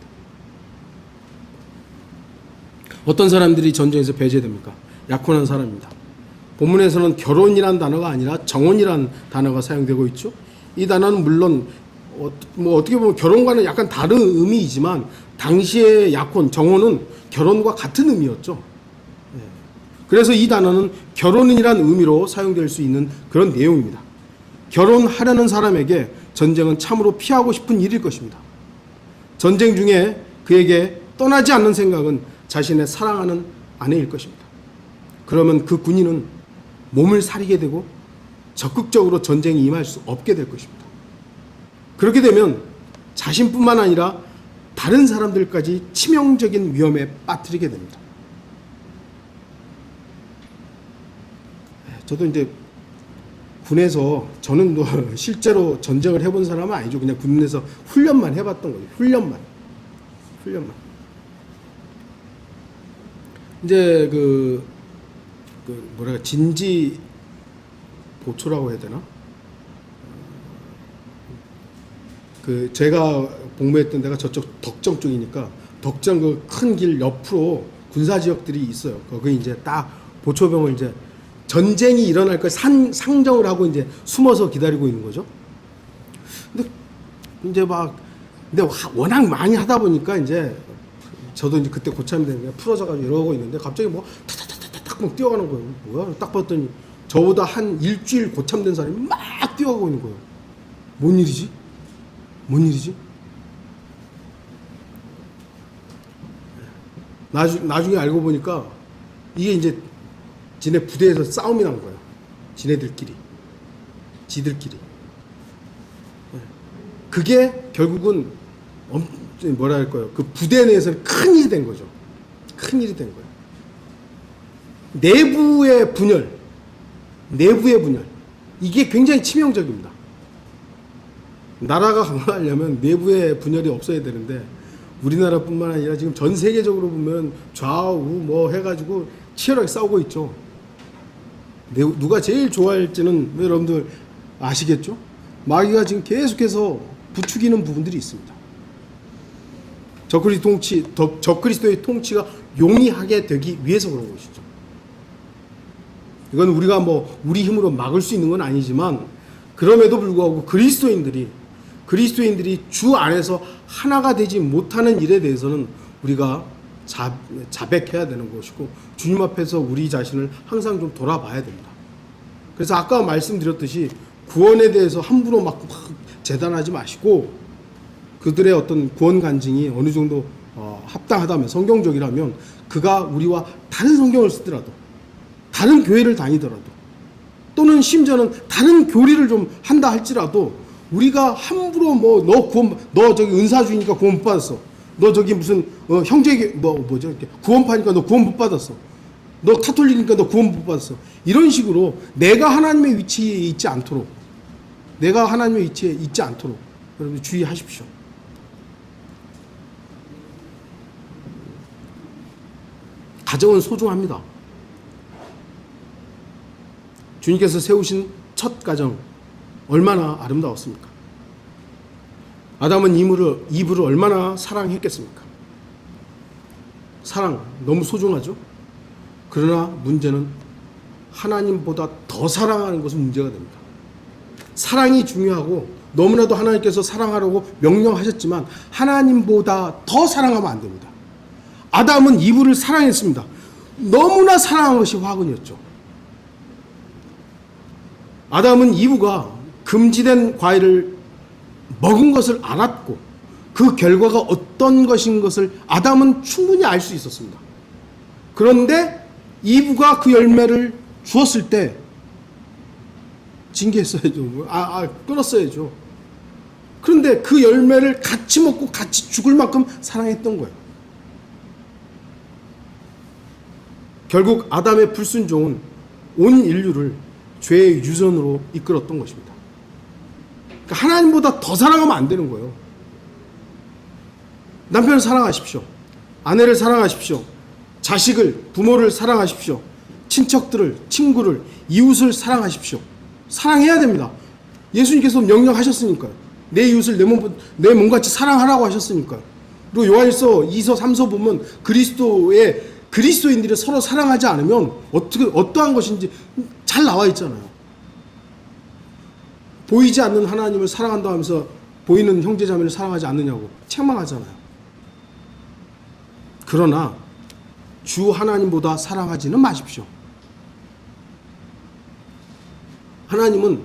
어떤 사람들이 전쟁에서 배제됩니까? 약혼한 사람입니다. 본문에서는 결혼이란 단어가 아니라 정혼이란 단어가 사용되고 있죠. 이 단어는 물론 뭐 어떻게 보면 결혼과는 약간 다른 의미이지만 당시의 약혼, 정혼은 결혼과 같은 의미였죠. 그래서 이 단어는 결혼이란 의미로 사용될 수 있는 그런 내용입니다. 결혼하려는 사람에게 전쟁은 참으로 피하고 싶은 일일 것입니다. 전쟁 중에 그에게 떠나지 않는 생각은 자신의 사랑하는 아내일 것입니다. 그러면 그 군인은 몸을 사리게 되고 적극적으로 전쟁에 임할 수 없게 될 것입니다. 그렇게 되면 자신뿐만 아니라 다른 사람들까지 치명적인 위험에 빠뜨리게 됩니다. 저도 이제 군에서 저는 뭐 실제로 전쟁을 해본 사람은 아니죠. 그냥 군에서 훈련만 해봤던 거죠. 훈련만. 이제 진지 보초라고 해야 되나? 제가 복무했던 데가 저쪽 덕정 쪽이니까 덕정 그 큰 길 옆으로 군사 지역들이 있어요. 거기 이제 딱 보초병을 이제 전쟁이 일어날 걸 상정을 하고 이제 숨어서 기다리고 있는 거죠. 근데 이제 근데 워낙 많이 하다 보니까 이제 저도 이제 그때 고참이 되는 풀어져가지고 이러고 있는데 갑자기 타타타타딱 막 뛰어가는 거예요. 뭐야? 딱 봤더니 저보다 한 일주일 고참된 사람이 막 뛰어가고 있는 거예요. 뭔 일이지? 나중에 알고 보니까 이게 이제 지네 부대에서 싸움이 난 거예요. 지들끼리. 그게 결국은 뭐라 할까요? 그 부대 내에서는 큰 일이 된 거죠. 내부의 분열, 이게 굉장히 치명적입니다. 나라가 강화하려면 내부의 분열이 없어야 되는데 우리나라뿐만 아니라 지금 전 세계적으로 보면 좌우 뭐 해가지고 치열하게 싸우고 있죠. 누가 제일 좋아할지는 여러분들 아시겠죠? 마귀가 지금 계속해서 부추기는 부분들이 있습니다. 적그리스도의 통치가 용이하게 되기 위해서 그런 것이죠. 이건 우리가 우리 힘으로 막을 수 있는 건 아니지만, 그럼에도 불구하고 그리스도인들이 주 안에서 하나가 되지 못하는 일에 대해서는 우리가 자백해야 되는 것이고, 주님 앞에서 우리 자신을 항상 좀 돌아봐야 됩니다. 그래서 아까 말씀드렸듯이 구원에 대해서 함부로 막 재단하지 마시고, 그들의 어떤 구원 간증이 어느 정도 합당하다면, 성경적이라면, 그가 우리와 다른 성경을 쓰더라도, 다른 교회를 다니더라도, 또는 심지어는 다른 교리를 좀 한다 할지라도, 우리가 함부로 너 저기 은사주의니까 구원 못 받았어, 너 저기 무슨 구원파니까 너 구원 못 받았어, 너 카톨릭이니까 너 구원 못 받았어, 이런 식으로 내가 하나님의 위치에 있지 않도록 여러분 주의하십시오. 가정은 소중합니다. 주님께서 세우신 첫 가정 얼마나 아름다웠습니까? 아담은 이브를 얼마나 사랑했겠습니까? 사랑 너무 소중하죠? 그러나 문제는 하나님보다 더 사랑하는 것은 문제가 됩니다. 사랑이 중요하고 너무나도 하나님께서 사랑하라고 명령하셨지만 하나님보다 더 사랑하면 안 됩니다. 아담은 이브를 사랑했습니다. 너무나 사랑한 것이 화근이었죠. 아담은 이브가 금지된 과일을 먹은 것을 알았고, 그 결과가 어떤 것인 것을 아담은 충분히 알 수 있었습니다. 그런데 이브가 그 열매를 주었을 때 징계했어야죠. 끊었어야죠. 그런데 그 열매를 같이 먹고 같이 죽을 만큼 사랑했던 거예요. 결국 아담의 불순종은 온 인류를 죄의 유전으로 이끌었던 것입니다. 그러니까 하나님보다 더 사랑하면 안 되는 거예요. 남편을 사랑하십시오. 아내를 사랑하십시오. 자식을, 부모를 사랑하십시오. 친척들을, 친구를, 이웃을 사랑하십시오. 사랑해야 됩니다. 예수님께서 명령하셨으니까요. 내 이웃을 내 몸같이 사랑하라고 하셨으니까요. 그리고 요한일서 2서 3서 보면 그리스도인들이 서로 사랑하지 않으면 어떠한 것인지 잘 나와 있잖아요. 보이지 않는 하나님을 사랑한다 하면서 보이는 형제자매를 사랑하지 않느냐고 책망하잖아요. 그러나 주 하나님보다 사랑하지는 마십시오. 하나님은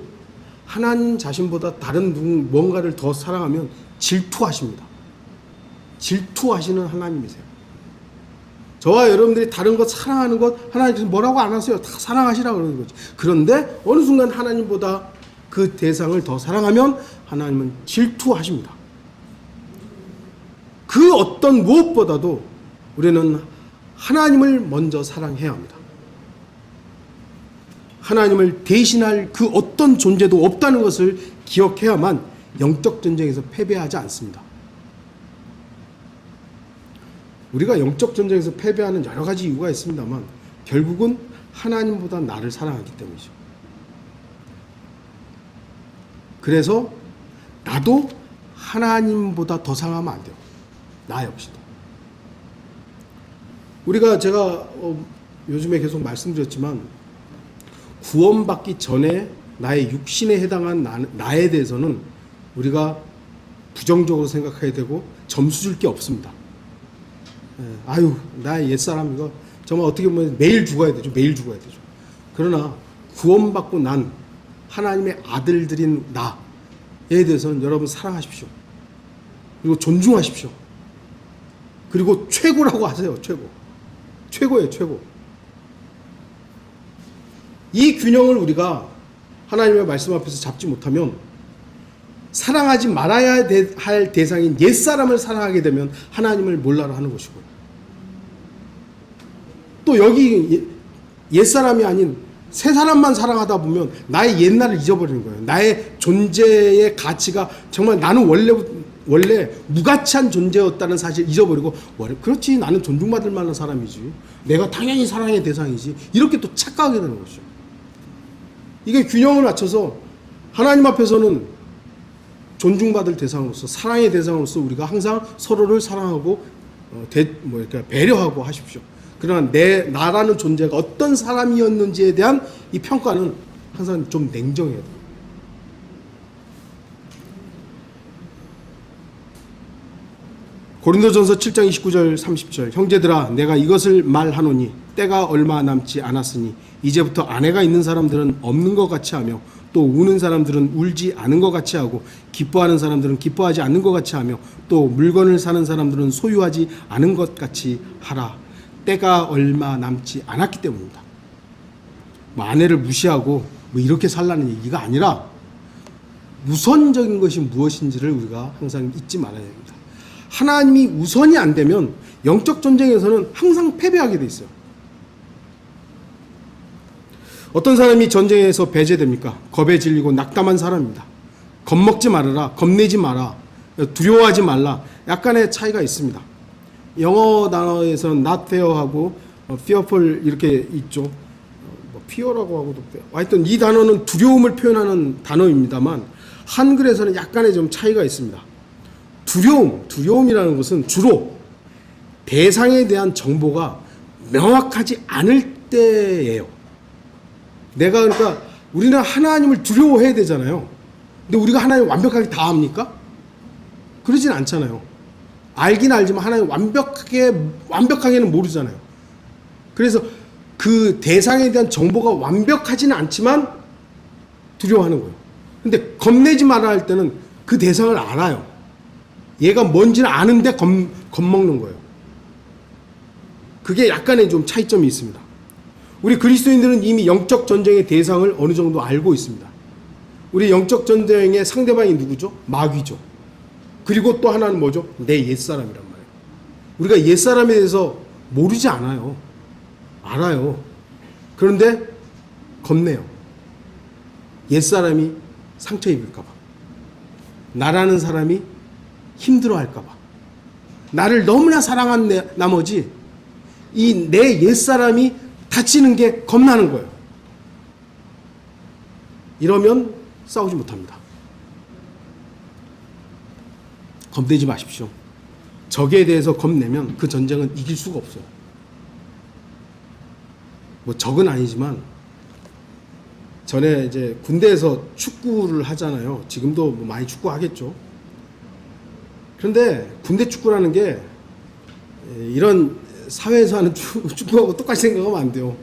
하나님 자신보다 다른 뭔가를 더 사랑하면 질투하십니다. 질투하시는 하나님이세요. 저와 여러분들이 다른 것 사랑하는 것 하나님께서 뭐라고 안 하세요. 다 사랑하시라고 그러는 거지. 그런데 어느 순간 하나님보다 그 대상을 더 사랑하면 하나님은 질투하십니다. 그 어떤 무엇보다도 우리는 하나님을 먼저 사랑해야 합니다. 하나님을 대신할 그 어떤 존재도 없다는 것을 기억해야만 영적 전쟁에서 패배하지 않습니다. 우리가 영적 전쟁에서 패배하는 여러 가지 이유가 있습니다만 결국은 하나님보다 나를 사랑하기 때문이죠. 그래서 나도 하나님보다 더 사랑하면 안 돼요. 나 역시도. 제가 요즘에 계속 말씀드렸지만 구원받기 전에 나의 육신에 해당한 나에 대해서는 우리가 부정적으로 생각해야 되고 점수 줄 게 없습니다. 나의 옛사람 이거 정말 어떻게 보면 매일 죽어야 되죠. 그러나 구원받고 난 하나님의 아들들인 나에 대해서는 여러분 사랑하십시오. 그리고 존중하십시오. 그리고 최고라고 하세요. 최고예요. 최고. 이 균형을 우리가 하나님의 말씀 앞에서 잡지 못하면 사랑하지 말아야 할 대상인 옛사람을 사랑하게 되면 하나님을 몰라라 하는 것이고요. 또 여기 옛사람이 아닌 새 사람만 사랑하다 보면 나의 옛날을 잊어버리는 거예요. 나의 존재의 가치가 정말 나는 원래 무가치한 존재였다는 사실을 잊어버리고, 그렇지, 나는 존중받을 만한 사람이지, 내가 당연히 사랑의 대상이지, 이렇게 또 착각하게 되는 거죠. 이게 균형을 맞춰서 하나님 앞에서는 존중받을 대상으로서, 사랑의 대상으로서 우리가 항상 서로를 사랑하고 이렇게 배려하고 하십시오. 그러나 나라는 존재가 어떤 사람이었는지에 대한 이 평가는 항상 좀 냉정해야 돼요. 고린도전서 7장 29절 30절 형제들아 내가 이것을 말하노니 때가 얼마 남지 않았으니 이제부터 아내가 있는 사람들은 없는 것 같이 하며 또 우는 사람들은 울지 않은 것 같이 하고 기뻐하는 사람들은 기뻐하지 않는 것 같이 하며 또 물건을 사는 사람들은 소유하지 않은 것 같이 하라. 때가 얼마 남지 않았기 때문입니다. 아내를 무시하고 이렇게 살라는 얘기가 아니라 우선적인 것이 무엇인지를 우리가 항상 잊지 말아야 됩니다. 하나님이 우선이 안 되면 영적 전쟁에서는 항상 패배하게 돼 있어요. 어떤 사람이 전쟁에서 배제됩니까? 겁에 질리고 낙담한 사람입니다. 겁먹지 말아라, 겁내지 마라, 두려워하지 말라, 약간의 차이가 있습니다. 영어 단어에서는 not fear하고 fearful 이렇게 있죠. fear라고 하고도 하여튼 이 단어는 두려움을 표현하는 단어입니다만 한글에서는 약간의 좀 차이가 있습니다. 두려움이라는 것은 주로 대상에 대한 정보가 명확하지 않을 때예요. 그러니까 우리는 하나님을 두려워해야 되잖아요. 근데 우리가 하나님 완벽하게 다 압니까? 그러진 않잖아요. 알긴 알지만 하나님 완벽하게는 모르잖아요. 그래서 그 대상에 대한 정보가 완벽하지는 않지만 두려워하는 거예요. 근데 겁내지 마라 할 때는 그 대상을 알아요. 얘가 뭔지는 아는데 겁먹는 거예요. 그게 약간의 좀 차이점이 있습니다. 우리 그리스도인들은 이미 영적 전쟁의 대상을 어느 정도 알고 있습니다. 우리 영적 전쟁의 상대방이 누구죠? 마귀죠. 그리고 또 하나는 뭐죠? 내 옛사람이란 말이에요. 우리가 옛사람에 대해서 모르지 않아요. 알아요. 그런데 겁내요. 옛사람이 상처 입을까봐. 나라는 사람이 힘들어할까봐. 나를 너무나 사랑한 나머지 이 내 옛사람이 다치는 게 겁나는 거예요. 이러면 싸우지 못합니다. 겁내지 마십시오. 적에 대해서 겁내면 그 전쟁은 이길 수가 없어요. 적은 아니지만 전에 이제 군대에서 축구를 하잖아요. 지금도 많이 축구 하겠죠. 그런데 군대 축구라는 게 이런 사회에서 하는 축구하고 똑같이 생각하면 안 돼요.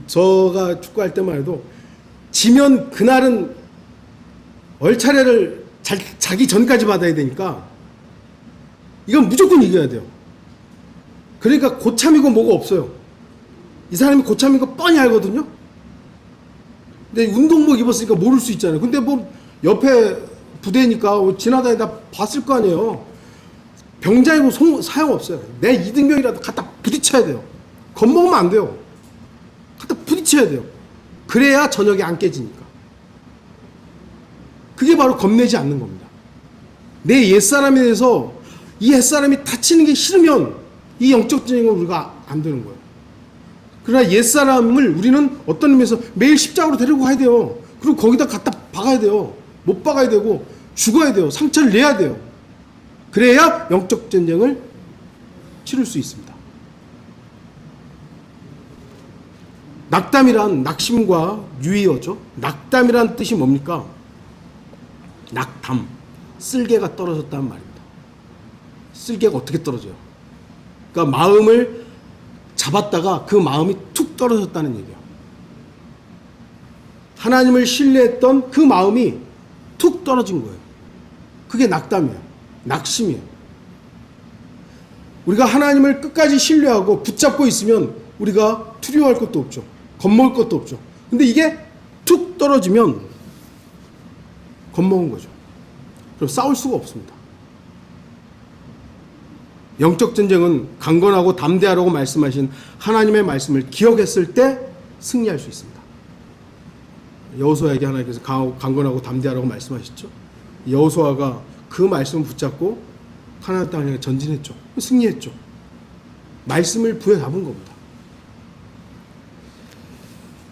저가 축구할 때만 해도 지면 그날은 얼차례를 자기 전까지 받아야 되니까 이건 무조건 이겨야 돼요. 그러니까 고참이고 뭐가 없어요. 이 사람이 고참인 거 뻔히 알거든요. 근데 운동복 입었으니까 모를 수 있잖아요. 근데 옆에 부대니까 지나다니다 봤을 거 아니에요. 병장이고 사용없어요. 내 이등병이라도 갖다 부딪혀야 돼요. 겁먹으면 안 돼요. 갖다 부딪혀야 돼요. 그래야 저녁에 안 깨지니까. 그게 바로 겁내지 않는 겁니다. 내 옛사람에 대해서 이 옛사람이 다치는 게 싫으면 이 영적 전쟁은 우리가 안 되는 거예요. 그러나 옛사람을 우리는 어떤 의미에서 매일 십자가로 데리고 가야 돼요. 그리고 거기다 갖다 박아야 돼요. 못 박아야 되고 죽어야 돼요. 상처를 내야 돼요. 그래야 영적 전쟁을 치를 수 있습니다. 낙담이란 낙심과 유의어죠. 낙담이란 뜻이 뭡니까? 낙담, 쓸개가 떨어졌다는 말입니다. 쓸개가 어떻게 떨어져요? 그러니까 마음을 잡았다가 그 마음이 툭 떨어졌다는 얘기예요. 하나님을 신뢰했던 그 마음이 툭 떨어진 거예요. 그게 낙담이에요. 낙심이에요. 우리가 하나님을 끝까지 신뢰하고 붙잡고 있으면 우리가 두려워할 것도 없죠. 겁먹을 것도 없죠. 근데 이게 툭 떨어지면 겁먹은 거죠. 그럼 싸울 수가 없습니다. 영적 전쟁은 강건하고 담대하라고 말씀하신 하나님의 말씀을 기억했을 때 승리할 수 있습니다. 여호수아에게 하나님께서 강건하고 담대하라고 말씀하셨죠. 여호수아가 그 말씀을 붙잡고 가나안 땅을 향해 전진했죠. 승리했죠. 말씀을 부여잡은 겁니다.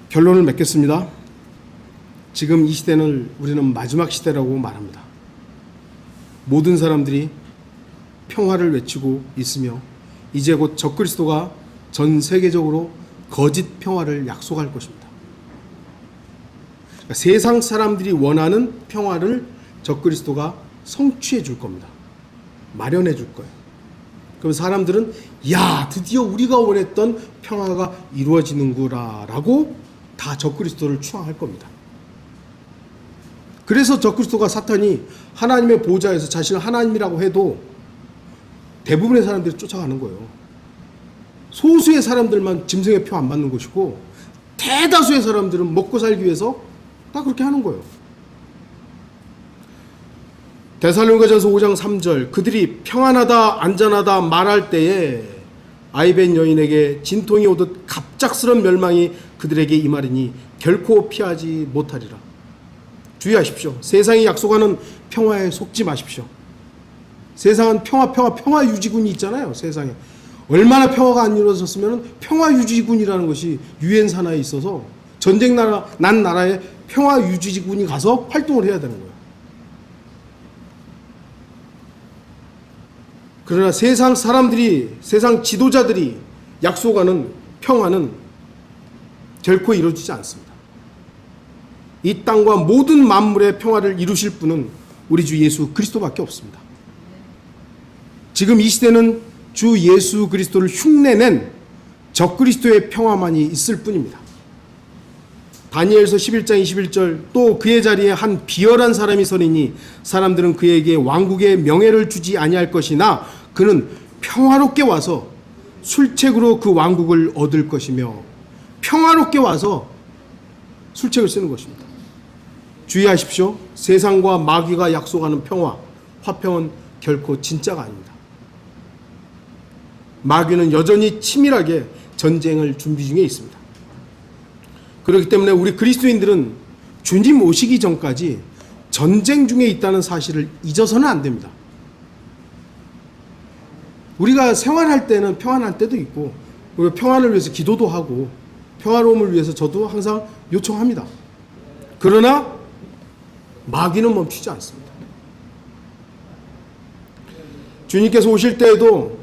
결론을 맺겠습니다. 지금 이 시대는 우리는 마지막 시대라고 말합니다. 모든 사람들이 평화를 외치고 있으며 이제 곧 적그리스도가 전 세계적으로 거짓 평화를 약속할 것입니다. 그러니까 세상 사람들이 원하는 평화를 적그리스도가 성취해 줄 겁니다. 마련해 줄 거예요. 그럼 사람들은 야, 드디어 우리가 원했던 평화가 이루어지는구나 라고 다 적그리스도를 추앙할 겁니다. 그래서 적그리스도가 사탄이 하나님의 보좌에서 자신을 하나님이라고 해도 대부분의 사람들이 쫓아가는 거예요. 소수의 사람들만 짐승의 표 안 받는 것이고 대다수의 사람들은 먹고 살기 위해서 다 그렇게 하는 거예요. 데살로니가전서 5장 3절 그들이 평안하다 안전하다 말할 때에 아이벤 여인에게 진통이 오듯 갑작스런 멸망이 그들에게 임하리니 결코 피하지 못하리라. 주의하십시오. 세상이 약속하는 평화에 속지 마십시오. 세상은 평화 유지군이 있잖아요. 세상에 얼마나 평화가 안 이루어졌으면 평화 유지군이라는 것이 유엔 산하에 있어서 전쟁 난 나라에 평화 유지군이 가서 활동을 해야 되는 거예요. 그러나 세상 사람들이, 세상 지도자들이 약속하는 평화는 결코 이루어지지 않습니다. 이 땅과 모든 만물의 평화를 이루실 분은 우리 주 예수 그리스도밖에 없습니다. 지금 이 시대는 주 예수 그리스도를 흉내낸 적그리스도의 평화만이 있을 뿐입니다. 다니엘서 11장 21절 또 그의 자리에 한 비열한 사람이 서리니 사람들은 그에게 왕국의 명예를 주지 아니할 것이나 그는 평화롭게 와서 술책으로 그 왕국을 얻을 것이며 평화롭게 와서 술책을 쓰는 것입니다. 주의하십시오. 세상과 마귀가 약속하는 평화, 화평은 결코 진짜가 아닙니다. 마귀는 여전히 치밀하게 전쟁을 준비 중에 있습니다. 그렇기 때문에 우리 그리스도인들은 주님 오시기 전까지 전쟁 중에 있다는 사실을 잊어서는 안 됩니다. 우리가 생활할 때는 평안할 때도 있고 우리가 평안을 위해서 기도도 하고 평화로움을 위해서 저도 항상 요청합니다. 그러나 마귀는 멈추지 않습니다. 주님께서 오실 때에도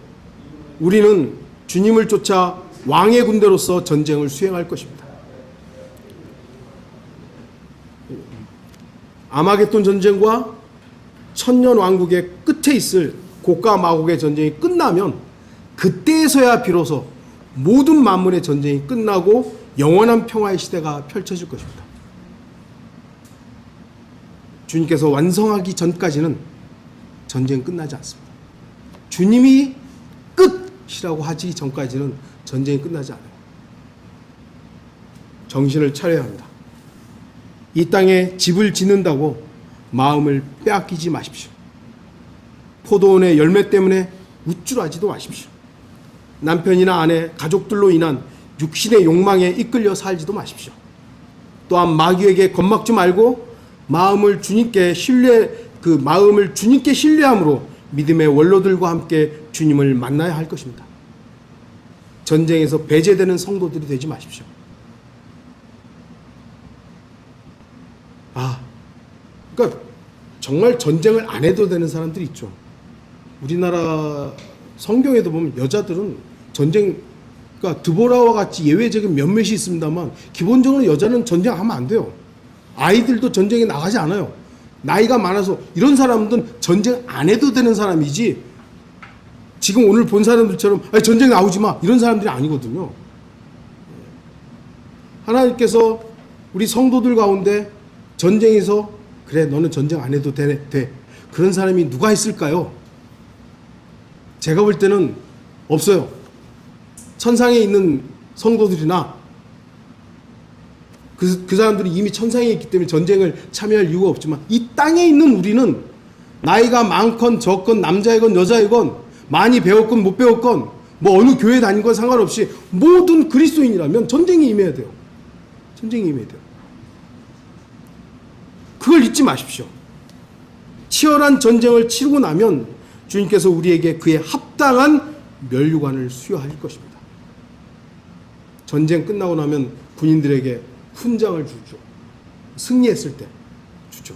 우리는 주님을 쫓아 왕의 군대로서 전쟁을 수행할 것입니다. 아마겟돈 전쟁과 천년 왕국의 끝에 있을 고가 마곡의 전쟁이 끝나면 그때에서야 비로소 모든 만물의 전쟁이 끝나고 영원한 평화의 시대가 펼쳐질 것입니다. 주님께서 완성하기 전까지는 전쟁 끝나지 않습니다. 주님이 끝이라고 하지 전까지는 전쟁이 끝나지 않아요. 정신을 차려야 합니다. 이 땅에 집을 짓는다고 마음을 빼앗기지 마십시오. 포도원의 열매 때문에 우쭐하지도 마십시오. 남편이나 아내, 가족들로 인한 육신의 욕망에 이끌려 살지도 마십시오. 또한 마귀에게 겁먹지 말고 마음을 주님께 신뢰함으로 믿음의 원로들과 함께 주님을 만나야 할 것입니다. 전쟁에서 배제되는 성도들이 되지 마십시오. 그러니까 정말 전쟁을 안 해도 되는 사람들이 있죠. 우리나라 성경에도 보면 여자들은 그러니까 드보라와 같이 예외적인 몇몇이 있습니다만 기본적으로 여자는 전쟁하면 안 돼요. 아이들도 전쟁에 나가지 않아요. 나이가 많아서 이런 사람들은 전쟁 안 해도 되는 사람이지 지금 오늘 본 사람들처럼 전쟁 나오지 마 이런 사람들이 아니거든요. 하나님께서 우리 성도들 가운데 전쟁에서 그래 너는 전쟁 안 해도 돼 그런 사람이 누가 있을까요? 제가 볼 때는 없어요. 천상에 있는 성도들이나 그 사람들이 이미 천상에 있기 때문에 전쟁을 참여할 이유가 없지만 이 땅에 있는 우리는 나이가 많건 적건 남자이건 여자이건 많이 배웠건 못 배웠건 뭐 어느 교회 다닌 건 상관없이 모든 그리스도인이라면 전쟁이 임해야 돼요. 전쟁이 임해야 돼요. 그걸 잊지 마십시오. 치열한 전쟁을 치르고 나면 주님께서 우리에게 그에 합당한 면류관을 수여할 것입니다. 전쟁 끝나고 나면 군인들에게 훈장을 주죠. 승리했을 때 주죠.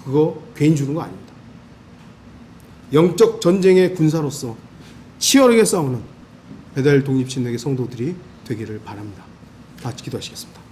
그거 괜히 주는 거 아닙니다. 영적 전쟁의 군사로서 치열하게 싸우는 베델 독립신학의 성도들이 되기를 바랍니다. 같이 기도하시겠습니다.